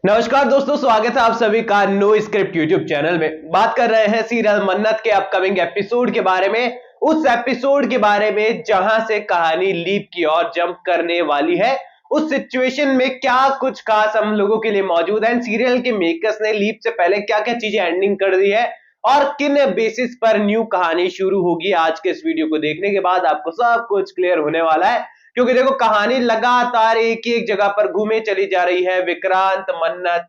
नमस्कार दोस्तों, स्वागत है आप सभी का नो स्क्रिप्ट यूट्यूब चैनल में। बात कर रहे हैं सीरियल मन्नत के अपकमिंग एपिसोड के बारे में। उस एपिसोड के बारे में जहां से कहानी लीप की ओर जंप करने वाली है। उस सिचुएशन में क्या कुछ खास हम लोगों के लिए मौजूद है, सीरियल के मेकर्स ने लीप से पहले क्या क्या चीजें एंडिंग कर दी है और किन बेसिस पर न्यू कहानी शुरू होगी। आज के इस वीडियो को देखने के बाद आपको सब कुछ क्लियर होने वाला है, क्योंकि देखो कहानी लगातार एक ही एक जगह पर घूमे चली जा रही है। विक्रांत, मन्नत,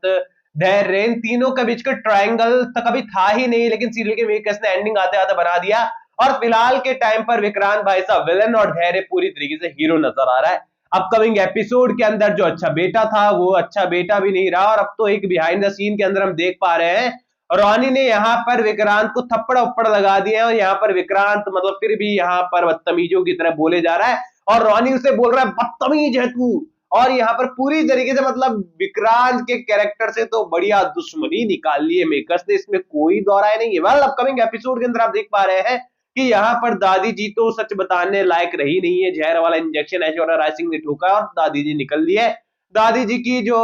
धैर्य, इन तीनों के बीच का ट्रायंगल तो कभी था ही नहीं, लेकिन सीरियल के मेकर्स ने एंडिंग आते आते बना दिया। और फिलहाल के टाइम पर विक्रांत भाई साहब विलन और धैर्य पूरी तरीके से हीरो नजर आ रहा है। अपकमिंग एपिसोड के अंदर जो अच्छा बेटा था वो अच्छा बेटा भी नहीं रहा, और अब तो एक बिहाइंड द सीन के अंदर हम देख पा रहे हैं रोनी ने यहाँ पर विक्रांत को थप्पड़ उप्पड़ लगा दिया, और यहाँ पर विक्रांत मतलब फिर भी यहाँ पर बदतमीजों की तरह बोले जा रहा है, और रोनी उसे बोल रहा है बदतमीज है तू। और यहाँ पर पूरी तरीके से मतलब विक्रांत के कैरेक्टर से तो बढ़िया दुश्मनी निकाल ली है मेकर्स ने, इसमें कोई दौराय नहीं है। वेल, अपकमिंग एपिसोड के अंदर आप देख पा रहे हैं कि यहाँ पर दादी जी तो सच बताने लायक रही नहीं है। जहर वाला इंजेक्शन ऐश्वर्या राय सिंह ने ठोका और दादी जी निकल ली है। दादी जी की जो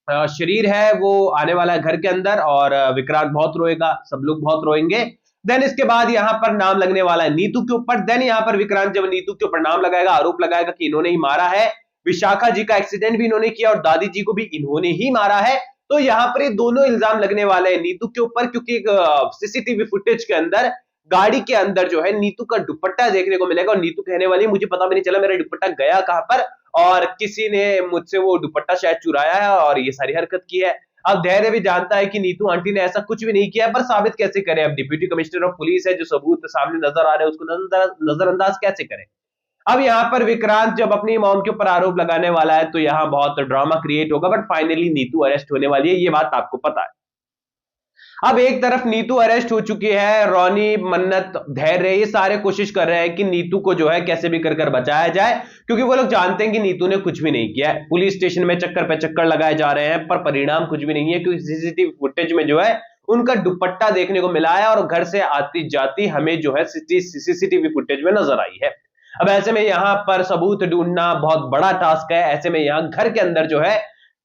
शरीर है वो आने वाला है घर के अंदर, और विक्रांत बहुत रोएगा, सब लोग बहुत रोएंगे। देन इसके बाद यहाँ पर नाम लगने वाला है नीतू के ऊपर। देन यहाँ पर विक्रांत जब नीतू के ऊपर नाम लगाएगा, आरोप लगाएगा कि इन्होंने ही मारा है, विशाखा जी का एक्सीडेंट भी इन्होंने किया और दादी जी को भी इन्होंने ही मारा है। तो यहाँ पर ये दोनों इल्जाम लगने वाले हैं नीतू के ऊपर, क्योंकि एक सीसीटीवी फुटेज के अंदर गाड़ी के अंदर जो है नीतू का दुपट्टा देखने को मिलेगा, और नीतू कहने वाली मुझे पता भी नहीं चला मेरा दुपट्टा गया कहां पर, और किसी ने मुझसे वो दुपट्टा शायद चुराया है और ये सारी हरकत की है। अब धैर्य भी जानता है कि नीतू आंटी ने ऐसा कुछ भी नहीं किया, पर साबित कैसे करें। अब डिप्टी कमिश्नर ऑफ पुलिस है, जो सबूत सामने नजर आ रहे हैं उसको नजरअंदाज कैसे करें। अब यहाँ पर विक्रांत जब अपनी मॉम के ऊपर आरोप लगाने वाला है तो यहाँ बहुत ड्रामा क्रिएट होगा, बट फाइनली नीतू अरेस्ट होने वाली है, ये बात आपको पता है। अब एक तरफ नीतू अरेस्ट हो चुकी है, रोनी, मन्नत, धैर्य ये सारे कोशिश कर रहे हैं कि नीतू को जो है कैसे भी कर बचाया जाए, क्योंकि वो लोग जानते हैं कि नीतू ने कुछ भी नहीं किया है। पुलिस स्टेशन में चक्कर पे चक्कर लगाए जा रहे हैं, पर परिणाम कुछ भी नहीं है, क्योंकि सीसीटीवी फुटेज में जो है उनका दुपट्टा देखने को मिला है, और घर से आती जाती हमें जो है सीसीटीवी फुटेज में नजर आई है। अब ऐसे में यहाँ पर सबूत ढूंढना बहुत बड़ा टास्क है। ऐसे में यहाँ घर के अंदर जो है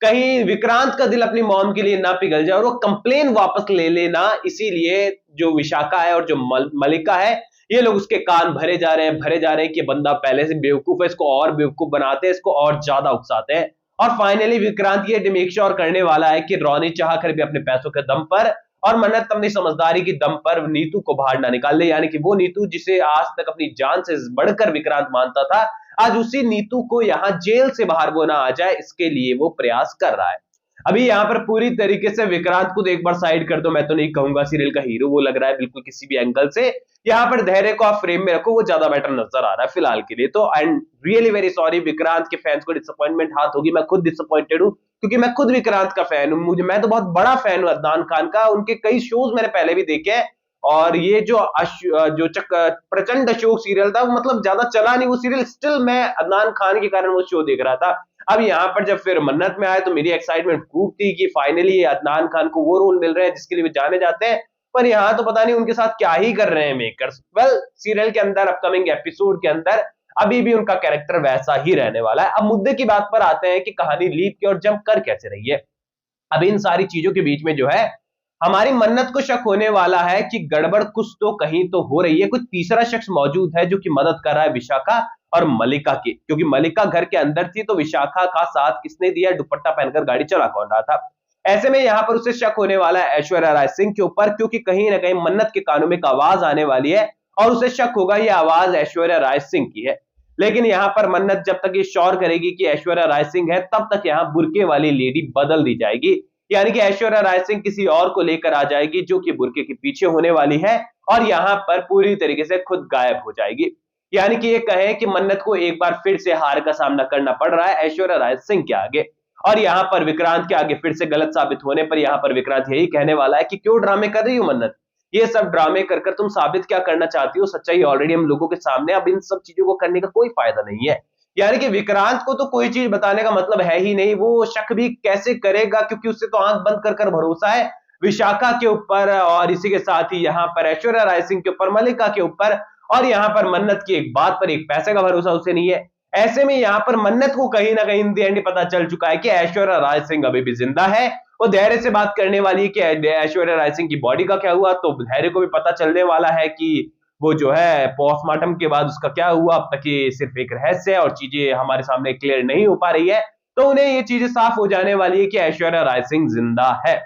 कहीं विक्रांत का दिल अपनी मॉम के लिए ना पिघल जाए और वो कंप्लेन वापस ले लेना, इसीलिए जो विशाखा है और जो मलिका है ये लोग उसके कान भरे जा रहे हैं कि बंदा पहले से बेवकूफ है, इसको और बेवकूफ बनाते हैं, इसको और ज्यादा उकसाते हैं। और फाइनली विक्रांत ये मेक श्योर करने वाला है कि रोनी चाह कर भी अपने पैसों के दम पर और मन्नत अपनी समझदारी की दम पर नीतू को बाहर ना निकाल ले, यानी कि वो नीतू जिसे आज तक अपनी जान से बढ़कर विक्रांत मानता था, आज उसी नीतू को यहां जेल से बाहर वो ना आ जाए, इसके लिए वो प्रयास कर रहा है। अभी यहां पर पूरी तरीके से विक्रांत को एक बार साइड कर दो, मैं तो नहीं कहूंगा सीरियल का हीरो वो लग रहा है बिल्कुल किसी भी एंगल से। यहां पर धैर्य को आप फ्रेम में रखो, वो ज्यादा बेटर नजर आ रहा है फिलहाल के लिए तो। And really very sorry, Vikrant के फैंस को डिसअपॉइंटमेंट हाथ होगी, मैं खुद डिसअपॉइंटेड हूं, क्योंकि मैं खुद विक्रांत का फैन हूं। मैं तो बहुत बड़ा फैन हूं अदनान खान का, उनके कई शोज मैंने पहले भी देखे हैं, और ये जो प्रचंड अशोक सीरियल था वो मतलब ज्यादा चला नहीं वो सीरियल, स्टिल मैं अदनान खान के कारण वो शो देख रहा था। अब यहाँ पर जब फिर मन्नत में आए तो मेरी एक्साइटमेंट खूब थी कि फाइनली अदनान खान को वो रोल मिल रहे हैं जिसके लिए वे जाने जाते हैं, पर यहाँ तो पता नहीं उनके साथ क्या ही कर रहे हैं मेकर्स। वेल, सीरियल के अंदर अपकमिंग एपिसोड के अंदर अभी भी उनका कैरेक्टर वैसा ही रहने वाला है। अब मुद्दे की बात पर आते हैं कि कहानी लीप की और जंप कर कैसे रही है। अब इन सारी चीजों के बीच में जो है हमारी मन्नत को शक होने वाला है कि गड़बड़ कुछ तो कहीं तो हो रही है, कुछ तीसरा शख्स मौजूद है जो कि मदद कर रहा है विशाखा और मलिका की, क्योंकि मलिका घर के अंदर थी तो विशाखा का साथ किसने दिया, दुपट्टा पहनकर गाड़ी चला कौन रहा था। ऐसे में यहां पर उसे शक होने वाला है ऐश्वर्या राय सिंह के ऊपर, क्योंकि कहीं ना कहीं मन्नत के कानों में एक आवाज आने वाली है और उसे शक होगा ये आवाज ऐश्वर्या राय सिंह की है। लेकिन यहां पर मन्नत जब तक ये श्योर करेगी कि ऐश्वर्या राय सिंह है, तब तक यहां बुरके वाली लेडी बदल दी जाएगी, यानी कि ऐश्वर्या राय सिंह किसी और को लेकर आ जाएगी जो कि बुरके के पीछे होने वाली है, और यहां पर पूरी तरीके से खुद गायब हो जाएगी। यानी कि ये कहे कि मन्नत को एक बार फिर से हार का सामना करना पड़ रहा है ऐश्वर्या राय सिंह के आगे, और यहां पर विक्रांत के आगे फिर से गलत साबित होने पर यहां पर विक्रांत यही कहने वाला है कि क्यों ड्रामे कर रही हो मन्नत, ये सब ड्रामे कर कर तुम साबित क्या करना चाहती हो, सच्चाई ऑलरेडी हम लोगों के सामने, अब इन सब चीजों को करने का कोई फायदा नहीं है। यानी कि विक्रांत को तो कोई चीज बताने का मतलब है ही नहीं, वो शक भी कैसे करेगा, क्योंकि उससे तो आंख बंद कर भरोसा है विशाखा के ऊपर, और इसी के साथ ही यहाँ पर ऐश्वर्या राय सिंह के ऊपर, मलिका के ऊपर, और यहाँ पर मन्नत की एक बात पर एक पैसे का भरोसा उसे नहीं है। ऐसे में यहाँ पर मन्नत को कहीं ना कहीं इन द एंड पता चल चुका है कि ऐश्वर्या राय सिंह अभी भी जिंदा है। वो धैर्य से बात करने वाली है कि ऐश्वर्या राय सिंह की बॉडी का क्या हुआ, तो धैर्य को भी पता चलने वाला है कि वो जो है पोस्टमार्टम के बाद उसका क्या हुआ। अब तक ये सिर्फ एक रहस्य है और चीजें हमारे सामने क्लियर नहीं हो पा रही है, तो उन्हें ये चीजें साफ हो जाने वाली है कि ऐश्वर्या राय सिंह जिंदा है।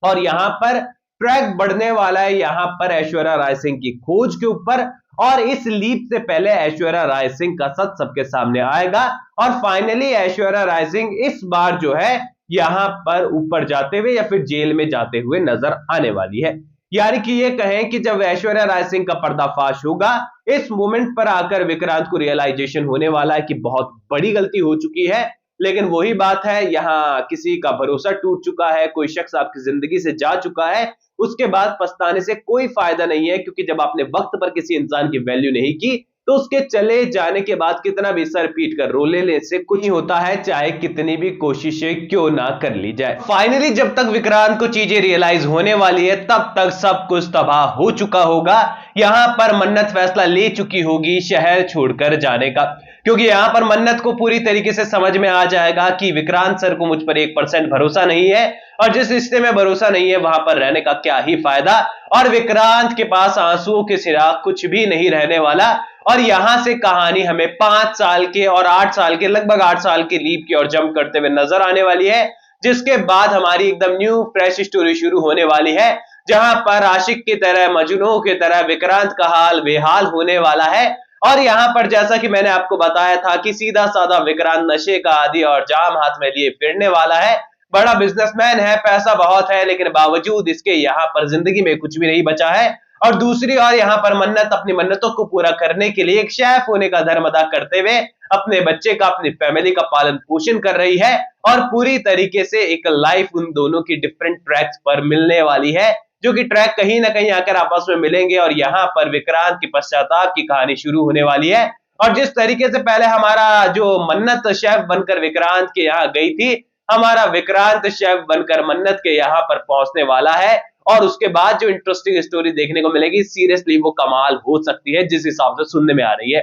और यहाँ पर ट्रैक बढ़ने वाला है यहाँ पर ऐश्वर्या राय सिंह की खोज के ऊपर, और इस लीप से पहले ऐश्वर्या राय सिंह का सच सबके सामने आएगा और फाइनली ऐश्वर्या राय सिंह इस बार जो है यहां पर ऊपर जाते हुए या फिर जेल में जाते हुए नजर आने वाली है। यानी कि ये कहें कि जब ऐश्वर्या राय सिंह का पर्दाफाश होगा, इस मोमेंट पर आकर विक्रांत को रियलाइजेशन होने वाला है कि बहुत बड़ी गलती हो चुकी है। लेकिन वही बात है, यहाँ किसी का भरोसा टूट चुका है, कोई शख्स आपकी जिंदगी से जा चुका है, उसके बाद पछताने से कोई फायदा नहीं है, क्योंकि जब आपने वक्त पर किसी इंसान की वैल्यू नहीं की तो उसके चले जाने के बाद कितना भी सर पीट कर रो लेने से कुछ नहीं होता है, चाहे कितनी भी कोशिशें क्यों ना कर ली जाए। फाइनली जब तक विक्रांत को चीजें रियलाइज होने वाली है तब तक सब कुछ तबाह हो चुका होगा। यहां पर मन्नत फैसला ले चुकी होगी शहर छोड़कर जाने का, क्योंकि यहां पर मन्नत को पूरी तरीके से समझ में आ जाएगा कि विक्रांत सर को मुझ पर 1% भरोसा नहीं है, और जिस रिश्ते में भरोसा नहीं है वहां पर रहने का क्या ही फायदा, और विक्रांत के पास आंसुओं के सिवा कुछ भी नहीं रहने वाला। और यहां से कहानी हमें 5 साल के और 8 साल के, लगभग 8 साल के लीप की ओर जंप करते हुए नजर आने वाली है, जिसके बाद हमारी एकदम न्यू फ्रेश स्टोरी शुरू होने वाली है, जहां पर आशिक की तरह, मजनू की तरह विक्रांत का हाल बेहाल होने वाला है। और यहां पर जैसा कि मैंने आपको बताया था कि सीधा साधा विक्रांत नशे का आदी और जाम हाथ में लिए फिरने वाला है। बड़ा बिजनेसमैन है, पैसा बहुत है, लेकिन बावजूद इसके यहाँ पर जिंदगी में कुछ भी नहीं बचा है। और दूसरी ओर यहाँ पर मन्नत अपनी मन्नतों को पूरा करने के लिए एक शेफ होने का धर्म अदा करते हुए अपने बच्चे का, अपनी फैमिली का पालन पोषण कर रही है, और पूरी तरीके से एक लाइफ उन दोनों की डिफरेंट ट्रैक्स पर मिलने वाली है, जो कि ट्रैक कहीं ना कहीं आकर आपस में मिलेंगे और यहाँ पर विक्रांत की पश्चाताप की कहानी शुरू होने वाली है। और जिस तरीके से पहले हमारा जो मन्नत शेफ बनकर विक्रांत के यहाँ गई थी, हमारा विक्रांत शेफ बनकर मन्नत के यहाँ पर पहुंचने वाला है, और उसके बाद जो इंटरेस्टिंग स्टोरी देखने को मिलेगी, सीरियसली वो कमाल हो सकती है जिस हिसाब से सुनने में आ रही है।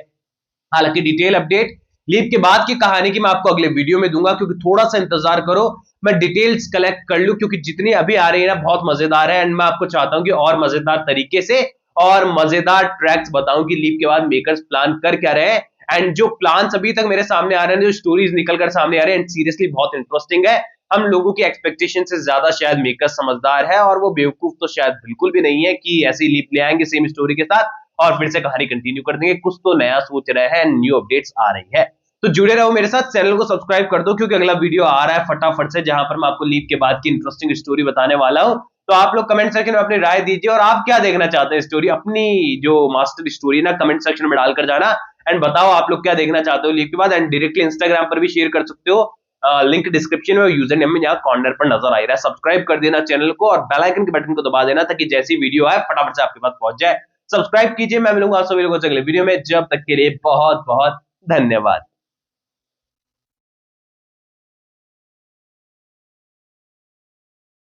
हालांकि डिटेल अपडेट लीप के बाद की कहानी की मैं आपको अगले वीडियो में दूंगा, क्योंकि थोड़ा सा इंतजार करो, मैं डिटेल्स कलेक्ट कर लूं, क्योंकि जितनी अभी आ रही है ना बहुत मजेदार है, एंड मैं आपको चाहता हूं कि और मजेदार तरीके से और मजेदार ट्रैक्स बताऊं कि लीप के बाद मेकर्स प्लान कर क्या रहे हैं। एंड जो प्लान्स अभी तक मेरे सामने आ रहे हैं, जो स्टोरीज निकल कर सामने आ रहे हैं, सीरियसली बहुत इंटरेस्टिंग है। हम लोगों की एक्सपेक्टेशन से ज्यादा शायद मेकर्स समझदार है, और वो बेवकूफ तो शायद बिल्कुल भी नहीं है कि ऐसी लीप ले आएंगे सेम स्टोरी के साथ और फिर से कहानी कंटिन्यू कर देंगे। कुछ तो नया सोच रहे हैं, न्यू अपडेट्स आ रही है, तो जुड़े रहो मेरे साथ, चैनल को सब्सक्राइब कर दो, क्योंकि अगला वीडियो आ रहा है फटाफट से, जहां पर मैं आपको लीप के बाद की इंटरेस्टिंग स्टोरी बताने वाला हूं। तो आप लोग कमेंट सेक्शन में अपनी राय दीजिए, और आप क्या देखना चाहते हैं स्टोरी, अपनी जो मास्टर स्टोरी ना कमेंट सेक्शन में डालकर जाना, एंड बताओ आप लोग क्या देखना चाहते हो लीप के बाद। एंड डायरेक्टली इंस्टाग्राम पर भी शेयर कर सकते हो, लिंक डिस्क्रिप्शन में, यूजर नेम में यहाँ कॉर्नर पर नजर आ रहा है। सब्सक्राइब कर देना चैनल को और बेल आइकन के बटन को दबा देना, ताकि जैसी वीडियो आए फटाफट से आपके पास पहुंच जाए। सब्सक्राइब कीजिए, मैं मिलूंगा आप सभी लोगों से अगले वीडियो में, जब तक के लिए बहुत बहुत धन्यवाद।